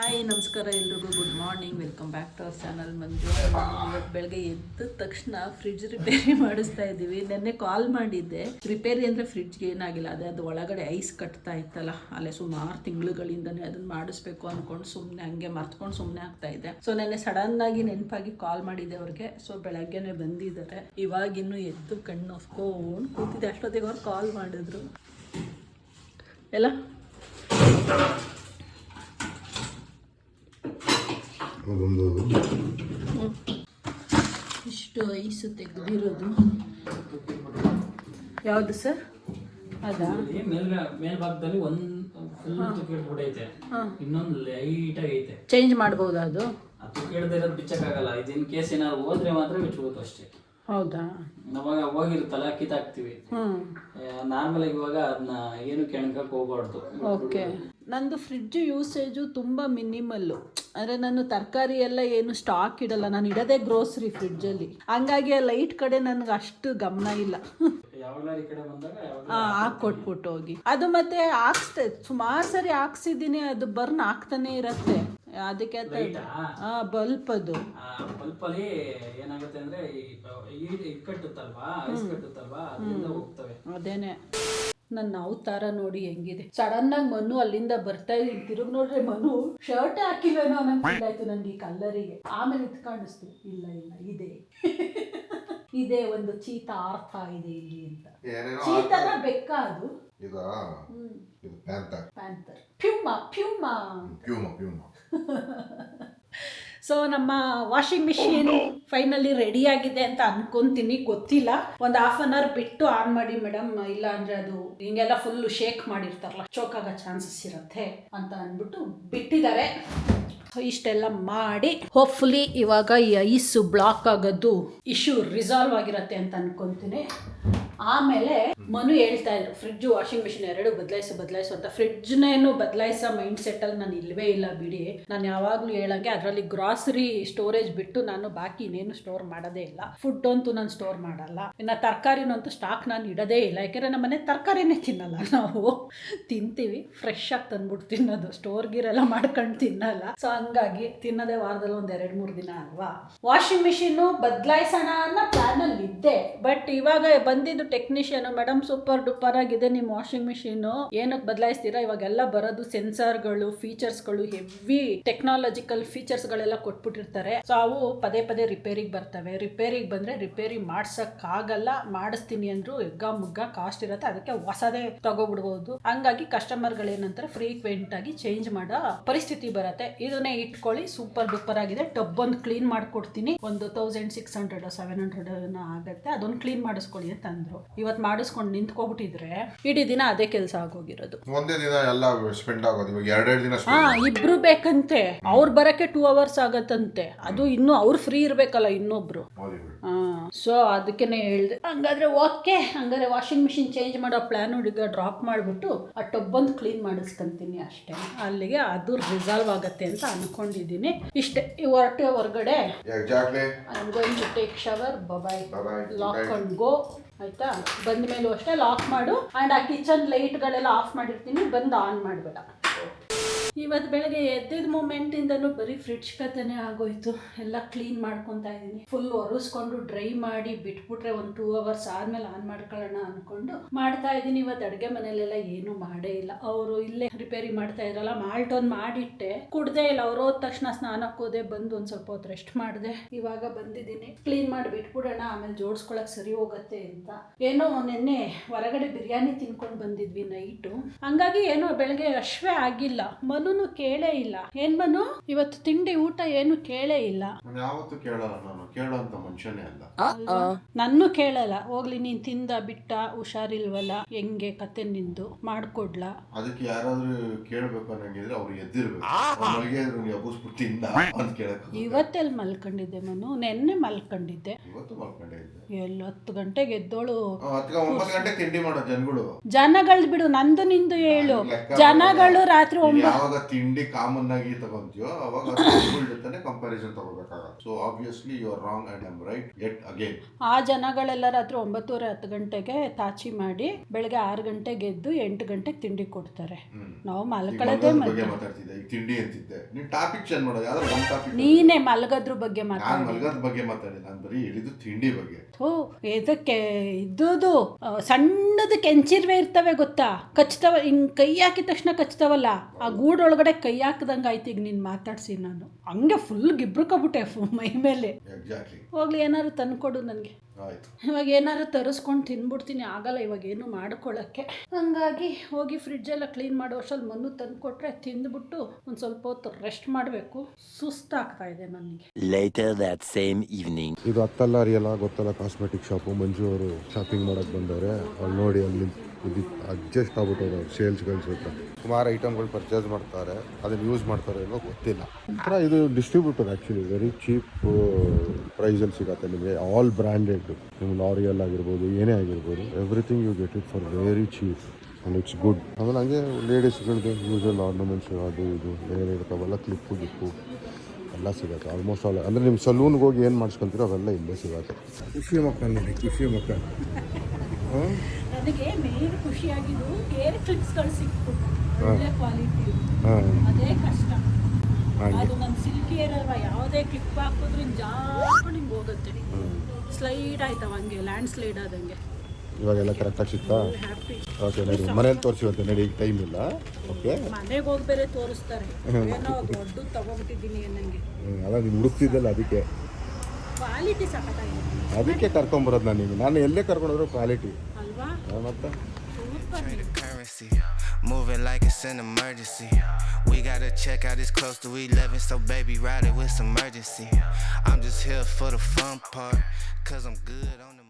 Hi ನಮಸ್ಕಾರ ಎಲ್ರಿಗೂ good morning welcome back to our channel Manju. ಇವತ್ತು ಬೆಳಗ್ಗೆ ಎದ್ದ ತಕ್ಷಣ ಫ್ರಿಡ್ಜ್ ರಿಪೇರಿ ಮಾಡಿಸ್ತಾ ಇದ್ದೀವಿ. ನೆನ್ನೆ ಕಾಲ್ ಮಾಡಿದ್ದೆ. ರಿಪೇರಿ ಅಂದರೆ ಫ್ರಿಡ್ಜ್ಗೆ ಏನಾಗಿಲ್ಲ, ಅದು ಒಳಗಡೆ ಐಸ್ ಕಟ್ತಾ ಇತ್ತಲ್ಲ, ಅಲ್ಲೇ ಸುಮಾರು ತಿಂಗಳುಗಳಿಂದನೇ ಅದನ್ನು ಮಾಡಿಸ್ಬೇಕು ಅಂದ್ಕೊಂಡು ಸುಮ್ಮನೆ ಹಂಗೆ ಮರ್ತ್ಕೊಂಡು ಸುಮ್ಮನೆ ಆಗ್ತಾ ಇದ್ದೆ. ಸೊ ನೆನ್ನೆ ಸಡನ್ನಾಗಿ ನೆನಪಾಗಿ ಕಾಲ್ ಮಾಡಿದ್ದೆ ಅವ್ರಿಗೆ. ಸೊ ಬೆಳಗ್ಗೆನೆ ಬಂದಿದ್ದಾರೆ. ಇವಾಗಿನ್ನೂ ಎದ್ದು ಕಣ್ಣು ಒಸ್ಕೊಂಡು ಕೂತಿದ್ದೆ. ಅಷ್ಟೊತ್ತಿಗೆ ಅವ್ರು ಕಾಲ್ ಮಾಡಿದ್ರು. ಎಲ್ಲ ಇಷ್ಟು ಐಸು ತೆಗೆದಿರೋದು ಯಾವುದು ಸರ್? ಅದಾ ಮೇಲ್ಭಾಗದಲ್ಲಿ ಒಂದು ಫುಲ್ ತುಕ್ಕಿಡ್ ಬಿಡೈತೆ, ಇನ್ನೊಂದು ಲೈಟ್ ಆಗಿ ಐತೆ. ಚೇಂಜ್ ಮಾಡಬಹುದಾ? ಅದು ತುಕ್ಕಿಡ್ದೇ ಇರೋದು ಬಿಚ್ಚಕ್ಕಾಗಲ್ಲ. ಇದು ಇನ್ ಕೇಸ್ ಏನಾದ್ರು ಹೋದ್ರೆ ಮಾತ್ರ ಬಿಚ್ಚಬಹುದು ಅಷ್ಟೇ. ಹೌದಾ? ನವಾಗ ಹೋಗಿರುತ್ತಲ್ಲ ಕಿತ್ತಾಕ್ತಿವಿ. ನಾರ್ಮಲ್ ಆಗಿ ಇವಾಗ ಅದನ್ನ ಏನು ಕೆಣಕಕ್ಕೆ ಹೋಗ್ಬಾರ್ದು. ಓಕೆ. ನಂದು ಫ್ರಿಡ್ಜ್ ಯೂಸೇಜು ತುಂಬ ಮಿನಿಮಲ್ಲು. ಅಂದರೆ ನಾನು ತರಕಾರಿ ಎಲ್ಲ ಏನು ಸ್ಟಾಕ್ ಇಡಲ್ಲ, ನಾನು ಇಡೋದೇ ಗ್ರೋಸರಿ ಫ್ರಿಡ್ಜಲ್ಲಿ. ಹಂಗಾಗಿ ಲೈಟ್ ಕಡೆ ನನಗೆ ಅಷ್ಟು ಗಮನ ಇಲ್ಲ. ಯಾವಾಗಲಾರು ಈ ಕಡೆ ಬಂದಾಗ ಹಾಕ್ಕೊಟ್ಬಿಟ್ಟು ಹೋಗಿ ಅದು ಮತ್ತೆ ಹಾಕ್ಸ್ತೆ ಸುಮಾರು ಸರಿ ಹಾಕ್ಸಿದ್ದೀನಿ. ಅದು ಬರ್ನ್ ಆಗ್ತಾನೆ ಇರತ್ತೆ. ಅದಕ್ಕೆ ಬಲ್ಪ್, ಅದು ಬಲ್ಪಲ್ಲಿ ಏನಾಗುತ್ತೆ ಅಂದ್ರೆ ಕಟ್ಟುತ್ತಲ್ವಾ, ಐಸ್ ಕಟ್ಟುತ್ತಲ್ವಾ, ಅದರಿಂದ ಹೋಗ್ತವೆ. ಅದೇನೆ ನನ್ನ ಅವತಾರ ನೋಡಿ ಹೆಂಗಿದೆ. ಸಡನ್ ಆಗಿ ಮನು ಅಲ್ಲಿಂದ ಬರ್ತಾ ಇದ್ದೀನಿ. ತಿರುಗಿ ನೋಡ್ರೆ ಮನು ಶರ್ಟ್ ಹಾಕಿಲ್ವೇನೋ ಅನ್ನಂಗ್ ಫೀಲ್ ಆಯ್ತು ನನಗೆ ಈ ಕಲ್ಲರಿಗೆ. ಆಮೇಲೆ ಇದು ಕಾಣಿಸ್ತು, ಇಲ್ಲ ಇಲ್ಲ ಇದೆ ಇದೇ ಒಂದು ಚೀತ ಅರ್ಥ ಇದೆ ಇಲ್ಲಿ ಅಂತ. ಚೀತನ ಬೆಕ್ಕ ಅದು. ಪ್ಯಾಂಥರ್, ಪ್ಯೂಮಾ ಪ್ಯೂಮಾ ಪ್ಯೂಮಾ ಪ್ಯೂಮಾ. ಸೊ ನಮ್ಮ ವಾಷಿಂಗ್ ಮಿಷಿನ್ ಫೈನಲಿ ರೆಡಿ ಆಗಿದೆ ಅಂತ ಅನ್ಕೊಂತೀನಿ. ಗೊತ್ತಿಲ್ಲ, ಒಂದು ಹಾಫ್ ಅನ್ ಅವರ್ ಬಿಟ್ಟು ಆನ್ ಮಾಡಿ ಮೇಡಮ್, ಇಲ್ಲ ಅಂದ್ರೆ ಅದು ಹಿಂಗೆಲ್ಲ ಫುಲ್ ಶೇಕ್ ಮಾಡಿರ್ತಾರಲ್ಲ, ಚೋಕ್ ಆಗೋ ಚಾನ್ಸಸ್ ಇರುತ್ತೆ ಅಂತ ಅಂದ್ಬಿಟ್ಟು ಬಿಟ್ಟಿದ್ದಾರೆ. ಇಷ್ಟೆಲ್ಲ ಮಾಡಿ ಹೋಪ್ಫುಲಿ ಇವಾಗ ಈ ಐಸ್ ಬ್ಲಾಕ್ ಆಗೋದು ಇಶ್ಯೂ ರಿಸಾಲ್ವ್ ಆಗಿರತ್ತೆ ಅಂತ ಅನ್ಕೊಂತೀನಿ. ಆಮೇಲೆ ಮನು ಹೇಳ್ತಾ ಇದ್ರು ಫ್ರಿಡ್ಜು ವಾಷಿಂಗ್ ಮಿಷಿನ್ ಎರಡು ಬದಲಾಯಿಸು ಅಂತ. ಫ್ರಿಡ್ಜ್ನೇನು ಬದಲಾಯಿಸೋ ಮೈಂಡ್ ಸೆಟ್ಟಲ್ಲಿ ನಾನು ಇಲ್ವೇ ಇಲ್ಲ ಬಿಡಿ. ನಾನು ಯಾವಾಗಲೂ ಹೇಳಂಗೆ ಅದರಲ್ಲಿ ಗ್ರಾಸರಿ ಸ್ಟೋರೇಜ್ ಬಿಟ್ಟು ನಾನು ಬಾಕಿ ಇನ್ನೇನು ಸ್ಟೋರ್ ಮಾಡೋದೇ ಇಲ್ಲ. ಫುಡ್ ಅಂತೂ ನಾನು ಸ್ಟೋರ್ ಮಾಡಲ್ಲ. ಇನ್ನು ತರಕಾರಿನಂತೂ ಸ್ಟಾಕ್ ನಾನು ಇಡೋದೇ ಇಲ್ಲ. ಯಾಕೆಂದರೆ ನಮ್ಮ ಮನೆ ತರಕಾರಿನೇ ತಿನ್ನಲ್ಲ, ನಾವು ತಿಂತೀವಿ ಫ್ರೆಶ್ ಆಗಿ ತಂದ್ಬಿಟ್ಟು ತಿನ್ನೋದು, ಸ್ಟೋರ್ಗಿರೆಲ್ಲ ಮಾಡ್ಕೊಂಡು ತಿನ್ನಲ್ಲ. ಸೊ ಹಂಗಾಗಿ ತಿನ್ನೋದೇ ವಾರದಲ್ಲಿ ಒಂದು 2-3 ದಿನ ಅಲ್ವಾ. ವಾಷಿಂಗ್ ಮಿಷಿನ್ನು ಬದಲಾಯಿಸೋಣ ಅನ್ನೋ ಪ್ಲಾನಲ್ಲಿ ಇದ್ದೆ. ಬಟ್ ಇವಾಗ ಬಂದಿದ್ದು ಟೆಕ್ನಿಷಿಯನ್, ಮೇಡಮ್ ಸೂಪರ್ ಡೂಪರ್ ಆಗಿದೆ ನಿಮ್ಮ ವಾಷಿಂಗ್ ಮಿಷಿನು, ಏನಕ್ಕೆ ಬದಲಾಯಿಸ್ತೀರಾ? ಇವಾಗೆಲ್ಲ ಬರೋದು ಸೆನ್ಸಾರ್ಗಳು, ಫೀಚರ್ಸ್ಗಳು, ಹೆವಿ ಟೆಕ್ನಾಲಜಿಕಲ್ ಫೀಚರ್ಸ್ಗಳೆಲ್ಲ ಕೊಟ್ಬಿಟ್ಟಿರ್ತಾರೆ. ಸೊ ಅವು ಪದೇ ಪದೇ ರಿಪೇರಿಗೆ ಬರ್ತವೆ. ರಿಪೇರಿಗೆ ಬಂದರೆ ರಿಪೇರಿ ಮಾಡ್ಸೋಕ್ಕಾಗಲ್ಲ, ಮಾಡಿಸ್ತೀನಿ ಅಂದ್ರು ಎಗ್ಗ ಮುಗ್ಗ ಕಾಸ್ಟ್ ಇರುತ್ತೆ. ಅದಕ್ಕೆ ಹೊಸದೇ ತಗೋಬಿಡ್ಬೋದು. ಹಂಗಾಗಿ ಕಸ್ಟಮರ್ಗಳೇನಂತಾರೆ ಫ್ರೀಕ್ವೆಂಟ್ ಆಗಿ ಚೇಂಜ್ ಮಾಡೋ ಪರಿಸ್ಥಿತಿ ಬರುತ್ತೆ. ಇದನ್ನೇ ಇಟ್ಕೊಳ್ಳಿ, ಸೂಪರ್ ಡೂಪರ್ ಆಗಿದೆ, ಟಬ್ ಒಂದು ಕ್ಲೀನ್ ಮಾಡ್ಕೊಡ್ತೀನಿ, ಒಂದು 1600-700 ಆಗುತ್ತೆ, ಅದೊಂದು ಕ್ಲೀನ್ ಮಾಡಿಸ್ಕೊಳ್ಳಿ ಅಂತ ಅಂದ್ರು. ಇವತ್ತು ಮಾಡಿಸ್ಕೊಂಡು ನಿಂತ್ಕೊಬಿಟ್ಟಿದ್ರೆ ಇಡೀ ದಿನ ಅದೇ ಕೆಲಸ ಆಗೋಗಿರೋದು. ಒಂದೇ ದಿನ ಎಲ್ಲ ಸ್ಪೆಂಡ್ ಆಗೋದು. ಇವಾಗ 2 ದಿನ ಇಬ್ರು ಬೇಕಂತೆ, ಅವ್ರು ಬರಕ್ಕೆ 2 hours ಆಗತ್ತಂತೆ. ಅದು ಇನ್ನೂ ಅವ್ರು ಫ್ರೀ ಇರ್ಬೇಕಲ್ಲ ಇನ್ನೊಬ್ರು. ಸೊ ಅದಕ್ಕೇನೆ ಹೇಳ್ದೆ, ಹಂಗಾದ್ರೆ ಓಕೆ, ಹಂಗಾದ್ರೆ ವಾಷಿಂಗ್ ಮಿಷಿನ್ ಚೇಂಜ್ ಮಾಡೋ ಪ್ಲಾನ್ ಈಗ ಡ್ರಾಪ್ ಮಾಡಿಬಿಟ್ಟು ಆ ಟಬ್ಬೊಂದು ಕ್ಲೀನ್ ಮಾಡಿಸ್ಕೊಂತೀನಿ ಅಷ್ಟೇ. ಅಲ್ಲಿಗೆ ಅದು ರಿಸಾಲ್ವ್ ಆಗತ್ತೆ ಅಂತ ಅನ್ಕೊಂಡಿದ್ದೀನಿ. ಇಷ್ಟೇ. ಹೊರಗಡೆ I am going to take shower. Bye. Lock and go. ಆಯ್ತಾ? ಬಂದ ಮೇಲೂ ಅಷ್ಟೇ ಲಾಕ್ ಮಾಡು. ಆ್ಯಂಡ್ ಆ ಕಿಚನ್ ಲೈಟ್ಗಳೆಲ್ಲ ಆಫ್ ಮಾಡಿರ್ತೀನಿ, ಬಂದು ಆನ್ ಮಾಡಬೇಡ. ಇವತ್ತು ಬೆಳಗ್ಗೆ ಎದ್ದಿದ್ದ ಮೂಮೆಂಟಿಂದನೂ ಬರೀ ಫ್ರಿಡ್ಜ್ ಕಥೆನೇ ಆಗೋಯ್ತು. ಎಲ್ಲ ಕ್ಲೀನ್ ಮಾಡ್ಕೊತಾ ಇದ್ದೀನಿ. ಫುಲ್ ಒರೆಸ್ಕೊಂಡು ಡ್ರೈ ಮಾಡಿ ಬಿಟ್ಬಿಟ್ರೆ ಒಂದು 2 hours ಆದಮೇಲೆ ಆನ್ ಮಾಡ್ಕೊಳ್ಳೋಣ ಅಂದ್ಕೊಂಡು ಮಾಡ್ತಾ ಇದ್ದೀನಿ. ಇವತ್ತು ಅಡುಗೆ ಮನೆಯಲ್ಲೆಲ್ಲ ಏನೂ ಮಾಡೇ ಇಲ್ಲ. ಅವರು ಇಲ್ಲೇ ರಿಪೇರಿ ಮಾಡ್ತಾ ಇದ್ರಲ್ಲ, ಮಾಲ್ಟ್ ಒಂದು ಮಾಡಿಟ್ಟೆ, ಕುಡ್ದೇ ಇಲ್ಲ. ಅವ್ರು ಹೋದ ತಕ್ಷಣ ಸ್ನಾನಕ್ಕೆ ಹೋದೆ, ಬಂದು ಒಂದು ಸ್ವಲ್ಪ ಹೊತ್ತು ರೆಸ್ಟ್ ಮಾಡಿದೆ. ಇವಾಗ ಬಂದಿದ್ದೀನಿ. ಕ್ಲೀನ್ ಮಾಡಿ ಬಿಟ್ಬಿಡೋಣ, ಆಮೇಲೆ ಜೋಡಿಸ್ಕೊಳಕ್ಕೆ ಸರಿ ಹೋಗುತ್ತೆ ಅಂತ. ಏನೋ ನೆನ್ನೆ ಹೊರಗಡೆ ಬಿರಿಯಾನಿ ತಿನ್ಕೊಂಡು ಬಂದಿದ್ವಿ ನೈಟು, ಹಂಗಾಗಿ ಏನೋ ಬೆಳಗ್ಗೆ ಅಶ್ವೇ ಆಗಿಲ್ಲ. ಮನುನು ಕೇಳೇ ಇಲ್ಲ. ಏನ್ ಮನು ಇವತ್ತು ತಿಂಡಿ ಊಟ ಏನು ಕೇಳೇ ಇಲ್ಲ. ಯಾವತ್ತೂ ಕೇಳಲ್ಲ, ನಾನು ಕೇಳೋಂತ ಮನುಷ್ಯನೇ ಅಲ್ಲ. ನನ್ನೂ ಕೇಳಲ್ಲ. ಹೋಗ್ಲಿ, ನೀನ್ ತಿಂದ ಬಿಟ್ಟ, ಹುಷಾರಿಲ್ವಲ್ಲ, ಹೆಂಗೆ ಕತೆ ನಿಂದು ಮಾಡ್ಕೊಡ್ಲಾ? ಅದಕ್ಕೆ ಯಾರಾದ್ರೂ ಕೇಳ್ಬೇಕು ಅನ್ನಂಗಿದ್ರೆ ಅವ್ರು ಎದ್ದಿರ್ಬೇಕು. ಇವತ್ತೆಲ್ಲಿ ಮಲ್ಕೊಂಡಿದ್ದೆ ಮನು? ನೆನ್ನೆ ಮಲ್ಕೊಂಡಿದ್ದೆ. ಇವತ್ತು ಮಲ್ಕೊಂಡಿದ್ದೆ. 10 ಗಂಟೆಗೆ ಎದ್ದೋಳು. 9 ಗಂಟೆ ತಿಂಡಿ ಮಾಡೋ ಜನಗಳು. ಜನಗಳು ಬಿಡು, ನಂದು ನಿಂದು ಹೇಳು. ಜನಗಳು ರಾತ್ರಿ 9 ಯಾವಾಗ ತಿಂಡಿ ಕಾಮನ್ ಆಗಿ ತಗೊಂತೀಯೋ ಅವಾಗ ಜೊತೆ ಕಂಪ್ಯಾರಿಸನ್ ತಗೋಬೇಕಾಗತ್ತೆ. So obviously you are wrong and I am right yet again. ಆ ಜನಗಳೆಲ್ಲ ರಾತ್ರಿ 9:30 ಗಂಟೆಗೆ ತಾಚಿ ಮಾಡಿ ಬೆಳಗ್ಗೆ 6 ಗಂಟೆಗೆ ಎದ್ದು 8 ಗಂಟೆಗೆ ತಿಂಡಿ ಕೊಡ್ತಾರೆ. ನಾವು ಮಲ್ಕೊಳ್ಳೋದೇ ಬಗ್ಗೆ ಮಾತಾಡ್ತಿದ್ದೆ, ಈಗ ತಿಂಡಿ ಅಂತಿದ್ದೆ. ನೀನ್ ಟಾಪಿಕ್ ಚೇಂಜ್ ಮಾಡೋದು, ಯಾವ್ದೋ ಒಂದು ಟಾಪಿಕ್. ನೀನೇ ಮಲಗೋದ್ರ ಬಗ್ಗೆ ನಾನು ಮಲ್ಗದ ಬಗ್ಗೆ ಮಾತಾಡಿ, ನಾನು ಬರೀ ಹೇಳಿದ್ದು ತಿಂಡಿ ಬಗ್ಗೆ. ಇದಕ್ಕೆ ಇದ್ದು ಸಣ್ಣದು ಕೆಂಚಿರ್ವೆ ಇರ್ತವೆ ಗೊತ್ತಾ, ಕಚ್ತವ, ಹಿಂಗ್ ಕೈ ಹಾಕಿದ ತಕ್ಷಣ ಕಚ್ತವಲ್ಲ, ಆ ಗೂಡೊಳಗಡೆ ಕೈ ಹಾಕ್ದಂಗೆ ಆಯ್ತು ಈಗ ನೀನು ಮಾತಾಡ್ಸಿ. ನಾನು ಹಂಗೆ ಫುಲ್ ಗಿಬ್ರುಕೊಬಿಟ್ಟೆ ಮೈ ಮೇಲೆ. ಎಕ್ಸಾಕ್ಟ್ಲಿ. ಹೋಗ್ಲಿ, ಏನಾದ್ರು ತಂದ್ಕೊಡು ನನಗೆ. ಆಯ್ತು, ಇವಾಗ ಏನಾದ್ರು ತರಿಸ್ಕೊಂಡು ತಿನ್ಬಿಡ್ತೀನಿ, ಆಗಲ್ಲ ಇವಾಗ ಏನು ಮಾಡ್ಕೊಳ್ಳೋಕ್ಕೆ. ಹಂಗಾಗಿ ಹೋಗಿ ಫ್ರಿಡ್ಜೆಲ್ಲ ಕ್ಲೀನ್ ಮಾಡೋ ವರ್ಷಲ್ಲಿ ಮಣ್ಣು ತಂದುಕೊಟ್ರೆ ತಿಂದ್ಬಿಟ್ಟು ಒಂದು ಸ್ವಲ್ಪ ಹೊತ್ತು ರೆಸ್ಟ್ ಮಾಡಬೇಕು. ಸುಸ್ತಾಗ್ತಾ ಇದೆ ನನಗೆ. Later that same evening. ಇದು ಹತ್ತಲ್ಲ ಅರಿಯಲ್ಲ ಗೊತ್ತಲ್ಲ, ಕಾಸ್ಮೆಟಿಕ್ ಶಾಪು. ಮಂಜು ಅವರು ಶಾಪಿಂಗ್ ಮಾಡಕ್ಕೆ ಬಂದವ್ರೆ. ಅಲ್ಲಿ ನೋಡಿ, ಅಲ್ಲಿ ಇದು ಅಡ್ಜಸ್ಟ್ ಆಗ್ಬಿಟ್ಟವ್ರು ಅವ್ರು ಸೇಲ್ಸ್ಗಳು ಜೊತೆ. ಸುಮಾರು ಐಟಮ್ಗಳು ಪರ್ಚೇಸ್ ಮಾಡ್ತಾರೆ, ಅದನ್ನು ಯೂಸ್ ಮಾಡ್ತಾರೆ ಇಲ್ವೋ ಗೊತ್ತಿಲ್ಲ. ಇದು ಡಿಸ್ಟ್ರಿಬ್ಯೂಟರ್ ಆ್ಯಕ್ಚುಲಿ ವೆರಿ ಚೀಪ್ ಪ್ರೈಸಲ್ಲಿ ಸಿಗುತ್ತೆ ನಿಮಗೆ. ಆಲ್ ಬ್ರ್ಯಾಂಡೆಡ್, ನಿಮ್ಮ ಲಾರಿಯಲ್ ಆಗಿರ್ಬೋದು, ಏನೇ ಆಗಿರ್ಬೋದು, everything you get it for very cheap and it's good. ಆಮೇಲೆ ಹಂಗೆ ಲೇಡೀಸ್ಗಳದ್ದು ಯೂಶಲ್ ಆರ್ನಮೆಂಟ್ಸ್ ಅದು ಇದು ಏನೇನು ಇರ್ತಾವಲ್ಲ, ಕ್ಲಿಪ್ಪು ಗಿಪ್ಪು ಎಲ್ಲ ಸಿಗುತ್ತೆ ಆಲ್ಮೋಸ್ಟ್ ಆಲ್. ಅಂದರೆ ನಿಮ್ಮ ಸಲೂನ್ಗೆ ಹೋಗಿ ಏನು ಮಾಡಿಸ್ಕೊಂತೀರೋ ಅವೆಲ್ಲ ಇಲ್ಲೇ ಸಿಗುತ್ತೆ. ಖುಷಿ ಮಕ್ಕಳು ನೋಡಿ, ಖುಷಿ ಮಕ್ಕಳು. ನನಗೆ ಮೇನ್ ಖುಷಿಯಾಗಿದ್ದು ಏರ್ ಕ್ಲಿಪ್ಸ್ಗಳು ಸಿಕ್ತು, ಒಳ್ಳೆ ಕ್ವಾಲಿಟಿ. ಅದೇ ಕಷ್ಟ. ಅದು ನನ್ನ ಸಿಲ್ಕಿ ಏರ್ ಅಲ್ವಾ, ಯಾವುದೇ ಕ್ಲಿಪ್ ಹಾಕಿದ್ರು ಜಾಸ್ತಿ ಹಿಂಗೆ ಹೋಗುತ್ತೆ, ಸ್ಲೈಡ್ ಆಯ್ತವ, ಹಂಗೆ ಲ್ಯಾಂಡ್ ಸ್ಲೈಡ್ ಆದಂಗೆ. ಇವಾಗೆಲ್ಲ ಕರೆಕ್ಟಾಗಿ ಸಿಗ್ತಾ? ಓಕೆ, ನಡಿ ಮನೇಲಿ ತೋರಿಸಿರುತ್ತೆ. ನಡಿ, ಈಗ ಟೈಮ್ ಇಲ್ಲ. ಓಕೆ, ಮನೆಗೆ ಹೋಗಿ ಬೇರೆ ತೋರಿಸ್ತಾರೆ. ಏನೋ ದೊಡ್ಡ ತಗೋಬಿಟ್ಟಿದ್ದೀನಿ ನನಗೆ. ಅಲ್ಲ, ನೀವು ಹುಡುಕ್ತಿದ್ದಲ್ಲ, ಅದಕ್ಕೆ ಕ್ವಾಲಿಟಿ ಸಖತ್ತಾಗಿದೆ. ಅದಕ್ಕೆ ಕರ್ಕೊಂಬರೋದು ನಾನು ಎಲ್ಲೇ ಕರ್ಕೊಂಡೋದ್ರು ಕ್ವಾಲಿಟಿ ಅಲ್ವಾ. ಮತ್ತೆ currency, moving like it's an emergency. We gotta check out, it's close to 11, so baby ride it with some urgency. I'm just here for the fun part, cause I'm good on the